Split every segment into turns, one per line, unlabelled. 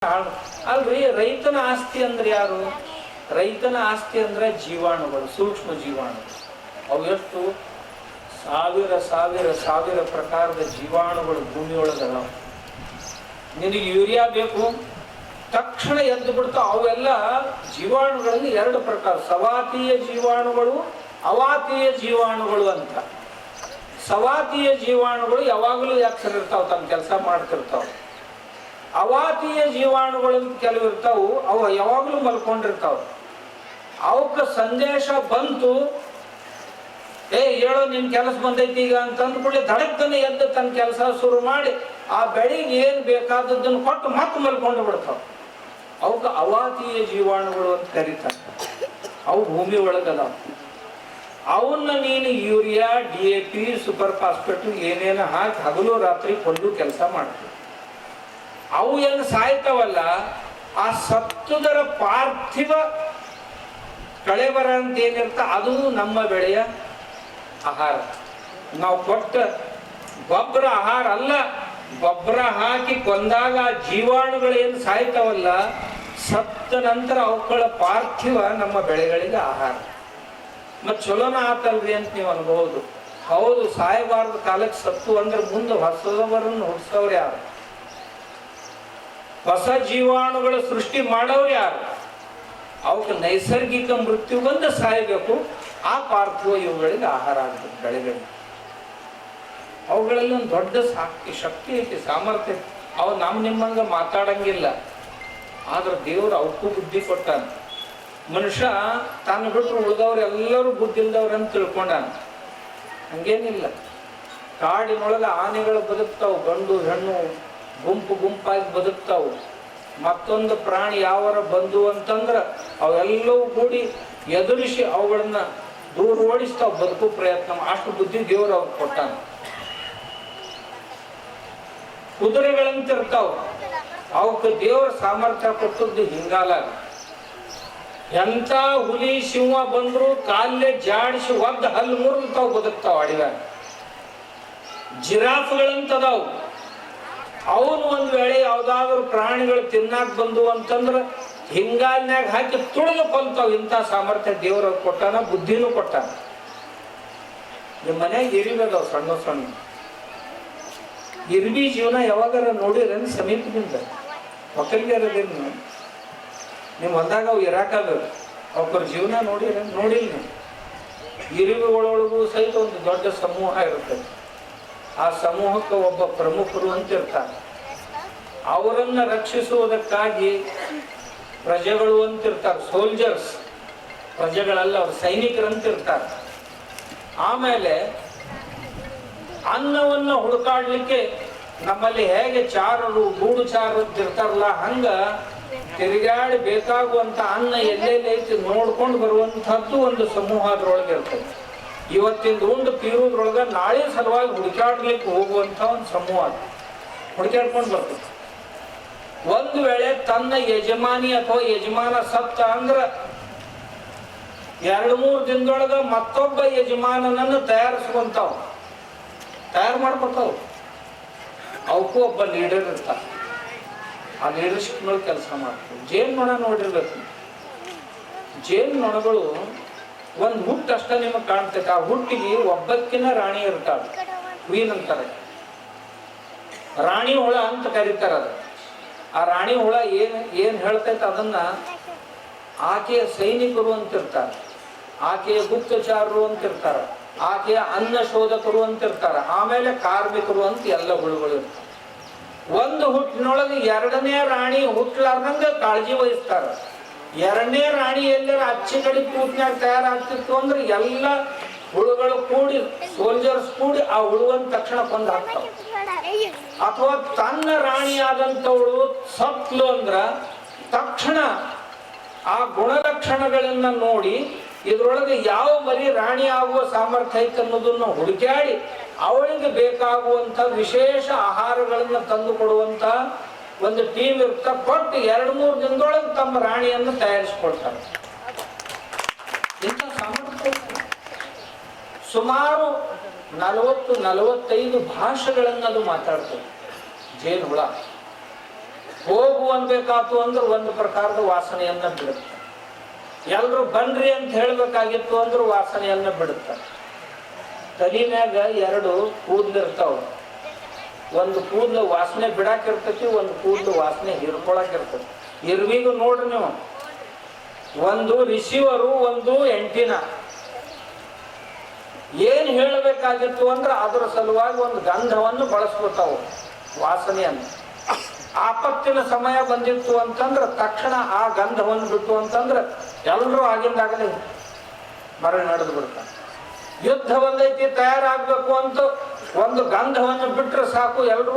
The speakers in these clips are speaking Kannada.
ಅಲ್ರಿ, ರೈತನ ಆಸ್ತಿ ಅಂದ್ರೆ ಯಾರು? ರೈತನ ಆಸ್ತಿ ಅಂದ್ರೆ ಜೀವಾಣುಗಳು, ಸೂಕ್ಷ್ಮ ಜೀವಾಣುಗಳು. ಅವು ಎಷ್ಟು ಸಾವಿರ ಸಾವಿರ ಸಾವಿರ ಪ್ರಕಾರದ ಜೀವಾಣುಗಳು ಭೂಮಿಯೊಳಗದಾವ. ನಿನಗೆ ಯೂರಿಯಾ ಬೇಕು, ತಕ್ಷಣ ಎದ್ದು ಬಿಡ್ತಾವ. ಅವೆಲ್ಲ ಜೀವಾಣುಗಳಲ್ಲಿ ಎರಡು ಪ್ರಕಾರ, ಸವಾತೀಯ ಜೀವಾಣುಗಳು, ಅವಾತೀಯ ಜೀವಾಣುಗಳು ಅಂತ. ಸವಾತೀಯ ಜೀವಾಣುಗಳು ಯಾವಾಗಲೂ ಯಾಕೆ ಇರ್ತಾವ, ತಮ್ಮ ಕೆಲಸ ಮಾಡ್ತಿರ್ತಾವ. ಅವಾತೀಯ ಜೀವಾಣುಗಳು ಕೆಲವು ಇರ್ತಾವು, ಅವು ಯಾವಾಗಲೂ ಮಲ್ಕೊಂಡಿರ್ತಾವ. ಅವಕ್ಕೆ ಸಂದೇಶ ಬಂತು, ಹೇಳೋ ನಿನ್ ಕೆಲಸ ಬಂದೈತಿ ಈಗ ಅಂತಂದು ಕೂಡಲೇ ಧಡಕ್ಕನೆ ಎದ್ದು ತನ್ನ ಕೆಲಸ ಶುರು ಮಾಡಿ ಆ ಬೆಳೆಗೆ ಏನು ಬೇಕಾದದ್ದನ್ನು ಕೊಟ್ಟು ಮತ್ತೆ ಮಲ್ಕೊಂಡು ಬಿಡ್ತಾವ. ಅವಕ್ಕೆ ಅವಾತೀಯ ಜೀವಾಣುಗಳು ಅಂತ ಕರೀತಾರೆ. ಅವು ಭೂಮಿ ಒಳಗದಾವ. ಅವನ್ನ ನೀನು ಯೂರಿಯಾ, DAP, ಸೂಪರ್ ಫಾಸ್ಫೇಟ್ ಏನೇನು ಹಾಕಿ ಹಗಲು ರಾತ್ರಿ ಕೊಂಡು ಕೆಲಸ ಮಾಡ್ತೀವಿ. ಅವು ಏನು ಸಾಯ್ತವಲ್ಲ, ಆ ಸತ್ತುದರ ಪಾರ್ಥಿವ ಕಳೆಬರ ಅಂತ ಏನಿರ್ತ ಅದು ನಮ್ಮ ಬೆಳೆಯ ಆಹಾರ. ನಾವು ಕೊಟ್ಟ ಗೊಬ್ಬರ ಆಹಾರ ಅಲ್ಲ. ಗೊಬ್ಬರ ಹಾಕಿ ಕೊಂದಾಗ ಆ ಜೀವಾಣುಗಳೇನು ಸಾಯ್ತವಲ್ಲ, ಸತ್ತ ನಂತರ ಅವುಗಳ ಪಾರ್ಥಿವ ನಮ್ಮ ಬೆಳೆಗಳಿಗೆ ಆಹಾರ. ಮತ್ತು ಚಲೋನ ಆತಲ್ರಿ ಅಂತ ನೀವು ಅನ್ಬಹುದು. ಹೌದು, ಸಾಯಬಾರ್ದು ಕಾಲಕ್ಕೆ ಸತ್ತು ಅಂದ್ರೆ ಮುಂದೆ ಹೊಸದವರನ್ನು ಹುಟ್ಟಿಸೋರು ಯಾರು? ಹೊಸ ಜೀವಾಣುಗಳ ಸೃಷ್ಟಿ ಮಾಡೋರು ಯಾರು? ಅವಕ್ಕೆ ನೈಸರ್ಗಿಕ ಮೃತ್ಯು ಬಂದು ಸಾಯಬೇಕು. ಆ ಪಾರ್ಥಿವ ಇವುಗಳಿಗೆ ಆಹಾರ ಆಗ್ತದೆ ಬೆಳೆಗಳಿಗೆ. ಅವುಗಳಲ್ಲಿ ಒಂದು ದೊಡ್ಡ ಶಕ್ತಿ ಐತಿ, ಸಾಮರ್ಥ್ಯ. ಅವು ನಿಮ್ಮಂಗ ಮಾತಾಡಂಗಿಲ್ಲ, ಆದ್ರೆ ದೇವರು ಅವಕ್ಕೂ ಬುದ್ಧಿ ಕೊಟ್ಟಾನ. ಮನುಷ್ಯ ತಾನು ಬಿಟ್ಟರು ಉಳಿದವ್ರು ಎಲ್ಲರೂ ಬುದ್ಧಿ ಇಲ್ದವ್ರು ಅಂತ ತಿಳ್ಕೊಂಡಾನ. ಹಂಗೇನಿಲ್ಲ. ಕಾಡಿನೊಳಗೆ ಆನೆಗಳು ಬದುಕ್ತಾವು, ಗಂಡು ಹೆಣ್ಣು ಗುಂಪು ಗುಂಪಾಗಿ ಬದುಕ್ತಾವು. ಮತ್ತೊಂದು ಪ್ರಾಣಿ ಯಾವರ ಬಂದು ಅಂತಂದ್ರ ಅವೆಲ್ಲವೂ ಕೂಡಿ ಎದುರಿಸಿ ಅವುಗಳನ್ನ ದೂರ ಓಡಿಸ್ತಾವ್, ಬದುಕು ಪ್ರಯತ್ನ. ಅಷ್ಟು ಬುದ್ಧಿ ದೇವರು ಅವ್ರು ಕೊಟ್ಟಾನ. ಕುದುರೆಗಳಂತಿರ್ತಾವ, ಅವಕ್ಕೆ ದೇವರ ಸಾಮರ್ಥ್ಯ ಕೊಟ್ಟದ್ದು ಹಿಂಗಾಲ. ಎಂತ ಹುಲಿ ಸಿಂಹ ಬಂದ್ರು ಕಾಲೇ ಜಾಡಿಸಿ ಒದ್ದ ಹಲ್ಲು ಮುರಿದು ತಾವು ಬದುಕ್ತಾವ ಅಡಿವಾಗ. ಜಿರಾಫ್ಗಳಂತದಾವು, ಅವನು ಒಂದ್ ವೇಳೆ ಯಾವ್ದಾದ್ರು ಪ್ರಾಣಿಗಳು ತಿನ್ನಾಕ್ ಬಂದು ಅಂತಂದ್ರ ಹಿಂಗಾಲ್ನ್ಯಾಗ ಹಾಕಿ ತುಳಿದು ಕೊಂತಾವ್. ಇಂಥ ಸಾಮರ್ಥ್ಯ ದೇವರ ಕೊಟ್ಟಾನ, ಬುದ್ಧಿನೂ ಕೊಟ್ಟಾನ. ನಿಮ್ಮ ಮನ್ಯಾಗ ಇರಿಬೇಕವ್ ಸಣ್ಣ ಸಣ್ಣ ಇರ್ಬಿ ಜೀವನ ಯಾವಾಗಾರ ನೋಡಿರೇನು ಸಮೀಪದಿಂದ? ಒಕ್ಕಲ್ಗಾರದೇನು ನೀವು ಹೊಂದಾಗ ಅವು ಇರಾಕಬೇಕು. ಅವ್ರ ಜೀವನ ನೋಡಿರೇನು? ನೋಡಿಲ್ಲ. ಇರುವೆಗಳೊಳಗೂ ಸಹಿತ ಒಂದು ದೊಡ್ಡ ಸಮೂಹ ಇರ್ತದೆ. ಆ ಸಮೂಹಕ್ಕೆ ಒಬ್ಬ ಪ್ರಮುಖರು ಅಂತ ಇರ್ತಾರೆ. ಅವರನ್ನ ರಕ್ಷಿಸುವುದಕ್ಕಾಗಿ ಪ್ರಜೆಗಳು ಅಂತಿರ್ತಾರೆ, ಸೋಲ್ಜರ್ಸ್. ಪ್ರಜೆಗಳಲ್ಲ, ಅವ್ರು ಸೈನಿಕರಂತ ಇರ್ತಾರೆ. ಆಮೇಲೆ ಅನ್ನವನ್ನು ಹುಡುಕಾಡ್ಲಿಕ್ಕೆ ನಮ್ಮಲ್ಲಿ ಹೇಗೆ ಚಾರರು, ಗೂಡು ಚಾರರು ಇರ್ತಾರಲ್ಲ, ಹಂಗ ತಿರುಗಾಡಿ ಬೇಕಾಗುವಂತ ಅನ್ನ ಎಲ್ಲೆಲ್ಲೈತಿ ನೋಡ್ಕೊಂಡು ಬರುವಂತಹದ್ದು ಒಂದು ಸಮೂಹ ಅದ್ರೊಳಗೆ ಇರ್ತದೆ. ಇವತ್ತಿಂದ ಉಂಡು ತೀರುದ್ರೊಳಗ ನಾಳೆ ಸಲುವಾಗಿ ಹುಡುಕಾಡ್ಲಿಕ್ಕೆ ಹೋಗುವಂತ ಒಂದು ಸಮೂಹ ಹುಡುಕಾಡ್ಕೊಂಡು ಬರ್ತದೆ. ಒಂದು ವೇಳೆ ತನ್ನ ಯಜಮಾನಿ ಅಥವಾ ಯಜಮಾನ ಸತ್ತ ಅಂದ್ರ 2-3 ದಿನದೊಳಗ ಮತ್ತೊಬ್ಬ ಯಜಮಾನನನ್ನು ತಯಾರು ಮಾಡ್ಕೊತಾವ. ಅವಕ್ಕೂ ಒಬ್ಬ ಲೀಡರ್ ಇರ್ತಾರ. ಆ ಲೀಡರ್ಶಿಪ್ನೊಳಗೆ ಕೆಲಸ ಮಾಡ್ತಾರೆ. ಜೇನು ನೊಣ ನೋಡಿರ್ಬೇಕು. ಜೇನು ನೊಣಗಳು ಒಂದು ಹುಟ್ಟು ಅಷ್ಟ ನಿಮಗೆ ಕಾಣ್ತೈತೆ. ಆ ಹುಟ್ಟಿಗೆ ಒಬ್ಬಕ್ಕಿನ ರಾಣಿ ಇರ್ತಾಳೆ, ಕ್ವೀನ್ ಅಂತಾರೆ. ರಾಣಿ ಹುಳ ಅಂತ ಕರೀತಾರ ಅದು. ಆ ರಾಣಿ ಹುಳ ಏನ್ ಹೇಳ್ತೈತೆ ಅದನ್ನ ಆಕೆಯ ಸೈನಿಕರು ಅಂತಿರ್ತಾರೆ, ಆಕೆಯ ಗುಪ್ತಚಾರರು ಅಂತಿರ್ತಾರ, ಆಕೆಯ ಅನ್ನ ಶೋಧಕರು ಅಂತಿರ್ತಾರ, ಆಮೇಲೆ ಕಾರ್ಮಿಕರು ಅಂತ ಎಲ್ಲ ಹುಳುಗಳು ಇರ್ತಾರೆ. ಒಂದು ಹುಟ್ಟಿನೊಳಗೆ 2ನೇ ರಾಣಿ ಹುಟ್ಟಲಾರ್ದಂಗ ಕಾಳಜಿ ವಹಿಸ್ತಾರ. 2ನೇ ರಾಣಿ ಎಲ್ಲರ ಅಚ್ಚಿ ಕಡೆ ಕೂತ್ನಾಗ ತಯಾರಾಗ್ತಿತ್ತು ಅಂದ್ರೆ ಎಲ್ಲ ಹುಳುಗಳು ಕೂಡಿ, ಸೋಲ್ಜರ್ಸ್ ಕೂಡಿ ಆ ಹುಳುವನ್ ತಕ್ಷಣ ಕೊಂದು ಹಾಕ್ತಾವ. ಅಥವಾ ತನ್ನ ರಾಣಿ ಆದಂಥವಳು ಸತ್ಲು ಅಂದ್ರ ತಕ್ಷಣ ಆ ಗುಣಲಕ್ಷಣಗಳನ್ನ ನೋಡಿ ಇದ್ರೊಳಗೆ ಯಾವ ಮರಿ ರಾಣಿ ಆಗುವ ಸಾಮರ್ಥ್ಯ ಐತೆ ಅನ್ನೋದನ್ನ ಹುಡುಕಾಡಿ ಅವಳಿಗೆ ಬೇಕಾಗುವಂತ ವಿಶೇಷ ಆಹಾರಗಳನ್ನ ತಂದು ಕೊಡುವಂತ ಒಂದು ಟೀಮ್ ಇರ್ತಾ ಕೊಟ್ಟು 2-3 ದಿನದೊಳಗೆ ತಮ್ಮ ರಾಣಿಯನ್ನು ತಯಾರಿಸಿಕೊಳ್ತಾರೆ. ಇಂಥ ಸಾಮರ್ಥ್ಯ ಸುಮಾರು 40-45 ಭಾಷೆಗಳನ್ನು ಅದು ಮಾತಾಡ್ತದೆ ಜೇನುಹುಳ. ಹೋಗು ಅನ್ಬೇಕಾತು ಅಂದ್ರೆ ಒಂದು ಪ್ರಕಾರದ ವಾಸನೆಯನ್ನ ಬಿಡುತ್ತೆ. ಎಲ್ರು ಬನ್ರಿ ಅಂತ ಹೇಳ್ಬೇಕಾಗಿತ್ತು ಅಂದ್ರೆ ವಾಸನೆಯನ್ನ ಬಿಡುತ್ತೆ. ತಲಿಮ್ಯಾಗ 2 ಕೂದಲಿರ್ತಾವ. ಒಂದು ಕೂದಲು ವಾಸನೆ ಬಿಡಾಕಿರ್ತೈತಿ, ಒಂದು ಕೂದಲು ವಾಸನೆ ಹಿರ್ಕೊಳಕಿರ್ತೈತಿ. ಇರ್ವಿಗೂ ನೋಡ್ರಿ ನೀವು, ಒಂದು ರಿಸೀವರು, ಒಂದು ಎಂಟಿನ. ಏನ್ ಹೇಳಬೇಕಾಗಿತ್ತು ಅಂದ್ರೆ ಅದರ ಸಲುವಾಗಿ ಒಂದು ಗಂಧವನ್ನು ಬಳಸ್ಕೊತಾವು, ವಾಸನೆಯನ್ನು. ಆಪತ್ತಿನ ಸಮಯ ಬಂದಿತ್ತು ಅಂತಂದ್ರೆ ತಕ್ಷಣ ಆ ಗಂಧವನ್ನು ಬಿಟ್ಟು ಅಂತಂದ್ರೆ ಎಲ್ಲರೂ ಆಗಿಂದಾಗಲೇ ಮರಳಿ ನಡೆದು ಬಿಡ್ತಾರೆ. ಯುದ್ಧ ಒಂದೈತಿ, ತಯಾರಾಗಬೇಕು ಅಂತ ಒಂದು ಗಂಧವನ್ನು ಬಿಟ್ಟರೆ ಸಾಕು, ಎಲ್ಲರೂ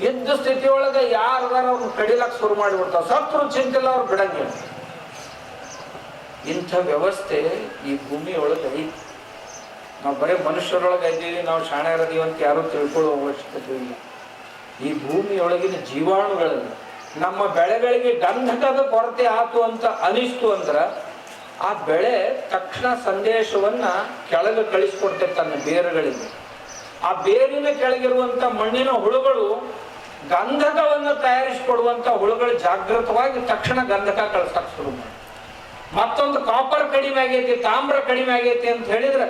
ಯುದ್ಧ ಸ್ಥಿತಿಯೊಳಗೆ ಯಾರದಾರ ಅವ್ರನ್ನ ಕಡಿಲಕ್ಕೆ ಶುರು ಮಾಡಿಬಿಡ್ತಾವ. ಸತ್ರು ಚಿಂತಿಲ್ಲ, ಅವ್ರು ಬಿಡಂಗಿಲ್ಲ. ಇಂಥ ವ್ಯವಸ್ಥೆ ಈ ಭೂಮಿಯೊಳಗೆ ಐತಿ. ನಾವು ಬರೀ ಮನುಷ್ಯರೊಳಗೆ ಇದ್ದೀವಿ, ನಾವು ಶಾಣೆರದೀವಿ ಅಂತ ಯಾರೂ ತಿಳ್ಕೊಳ್ಳೋ ಅವಶ್ಯಕತೆ ಇಲ್ಲ. ಈ ಭೂಮಿಯೊಳಗಿನ ಜೀವಾಣುಗಳಲ್ಲಿ ನಮ್ಮ ಬೆಳೆಗಳಿಗೆ ಗಂಧಕದ ಕೊರತೆ ಆತು ಅಂತ ಅನಿಸ್ತು ಅಂದ್ರೆ ಆ ಬೆಳೆ ತಕ್ಷಣ ಸಂದೇಶವನ್ನ ಕೆಳಗೆ ಕಳಿಸ್ಕೊಡ್ತೇವೆ ತನ್ನ ಬೇರುಗಳಿಗೆ. ಆ ಬೇರಿನ ಕೆಳಗಿರುವಂತ ಮಣ್ಣಿನ ಹುಳುಗಳು ಗಂಧಕವನ್ನು ತಯಾರಿಸಿಕೊಡುವಂತ ಹುಳುಗಳು ಜಾಗೃತವಾಗಿ ತಕ್ಷಣ ಗಂಧಕ ಕಳಿಸಕ್ ಶುರು ಮಾಡಿ. ಮತ್ತೊಂದು ಕಾಪರ್ ಕಡಿಮೆ ಆಗೈತಿ, ತಾಮ್ರ ಕಡಿಮೆ ಆಗೈತಿ ಅಂತ ಹೇಳಿದ್ರೆ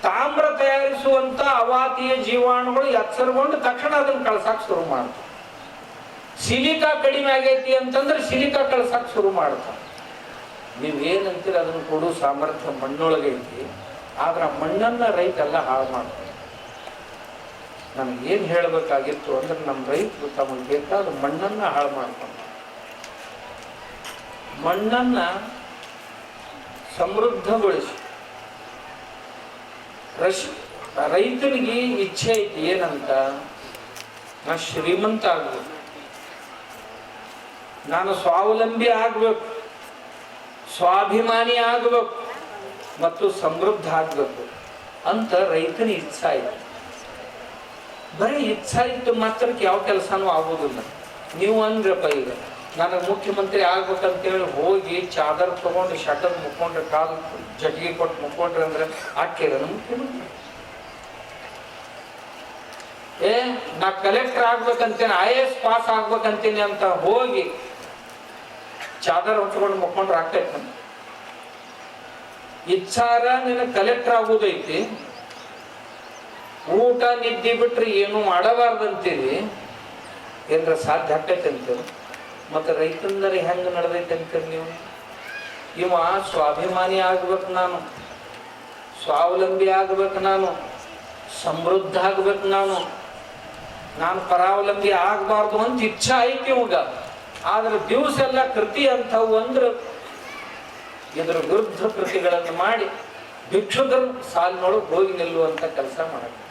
ತಾಮ್ರ ತಯಾರಿಸುವಂತ ಅವಾತಿಯ ಜೀವಾಣುಗಳು ಎಚ್ಚರಗೊಂಡು ತಕ್ಷಣ ಅದನ್ನ ಕಳ್ಸಕ್ ಶುರು ಮಾಡ್ತಾರೆ. ಸಿಲಿಕಾ ಕಡಿಮೆ ಆಗೈತಿ ಅಂತಂದ್ರೆ ಸಿಲಿಕಾ ಕಳ್ಸಕ್ ಶುರು ಮಾಡ್ತಾರೆ. ನೀವೇನಂತೀರ ಅದನ್ನು ಕೊಡೋ ಸಾಮರ್ಥ್ಯ ಮಣ್ಣೊಳಗೆ ಐತಿ, ಆದ್ರೆ ಮಣ್ಣನ್ನ ರೈತ ಎಲ್ಲ ಹಾಳು ಮಾಡ್ತಾರೆ. ನಮ್ಗೇನ್ ಹೇಳ್ಬೇಕಾಗಿತ್ತು ಅಂದ್ರೆ ನಮ್ಮ ರೈತರು ತಮಗೆ ಬೇಕಾದ ಮಣ್ಣನ್ನ ಹಾಳು ಮಾಡ್ತಾರೆ. ಮಣ್ಣನ್ನ ಸಮೃದ್ಧಗೊಳಿಸಿ ರೈತನಿಗೆ ಇಚ್ಛೆ ಐತಿ ಏನಂತ, ನಾ ಶ್ರೀಮಂತ ಆಗ್ಬೇಕು, ನಾನು ಸ್ವಾವಲಂಬಿ ಆಗ್ಬೇಕು, ಸ್ವಾಭಿಮಾನಿ ಆಗ್ಬೇಕು ಮತ್ತು ಸಮೃದ್ಧ ಆಗ್ಬೇಕು ಅಂತ ರೈತನ ಇಚ್ಛಾ ಐತಿ. ಬರೀ ಇಚ್ಛಾ ಇತ್ತು ಮಾತ್ರಕ್ಕೆ ಯಾವ ಕೆಲಸನೂ ಆಗೋದಿಲ್ಲ. ನೀವು ಅಂದ್ರಪ್ಪ ಈಗ ನನಗೆ ಮುಖ್ಯಮಂತ್ರಿ ಆಗ್ಬೇಕಂತೇಳಿ ಹೋಗಿ ಚಾದರ್ ತಗೊಂಡು ಶಟರ್ ಮುಕ್ಕೊಂಡ್ರೆ, ಕಾಲು ಜಟಿಗೆ ಕೊಟ್ಟು ಮುಕ್ಕೊಂಡ್ರೆ ಅಂದ್ರೆ ಆಕ್ಕಿರ ಮುಖ್ಯಮಂತ್ರಿ. ನಾ ಕಲೆಕ್ಟರ್ ಆಗ್ಬೇಕಂತೇನೆ, IAS ಪಾಸ್ ಆಗ್ಬೇಕಂತೀನಿ ಅಂತ ಹೋಗಿ ಚಾದರ್ ಹೊಚ್ಕೊಂಡು ಮುಕ್ಕೊಂಡ್ರೆ ಆಗ್ತೈತೆ. ಇಚ್ಛಾರ ನಿನ್ನ ಕಲೆಕ್ಟರ್ ಆಗುದೈತಿ, ಊಟ ನಿದ್ದೆ ಬಿಟ್ರೆ ಏನು ಮಾಡಬಾರ್ದಂತೀರಿ, ಏನ್ರ ಸಾಧ್ಯ ಆಗ್ತೈತೆ ಅಂತೀರಿ. ಮತ್ತೆ ರೈತಂದರೆ ಹೆಂಗ ನಡೆದೈತೆ ಅಂತೀರಿ ನೀವು? ಇವ ಸ್ವಾಭಿಮಾನಿ ಆಗ್ಬೇಕು, ನಾನು ಸ್ವಾವಲಂಬಿ ಆಗ್ಬೇಕು, ನಾನು ಸಮೃದ್ಧ ಆಗ್ಬೇಕು, ನಾನು ಪರಾವಲಂಬಿ ಆಗ್ಬಾರ್ದು ಅಂತ ಇಚ್ಛಾ ಐತಿ ಇವಾಗ. ಆದ್ರೆ ದಿವಸ ಎಲ್ಲ ಕೃತಿ ಅಂತವು ಅಂದ್ರೆ ಇದರ ವಿರುದ್ಧ ಕೃತಿಗಳನ್ನು ಮಾಡಿ ಭಿಕ್ಷುಕರು ಸಾಲಿನೊಳಗೆ ಹೋಗಿ ನಿಲ್ಲುವಂತ ಕೆಲಸ ಮಾಡಬೇಕು.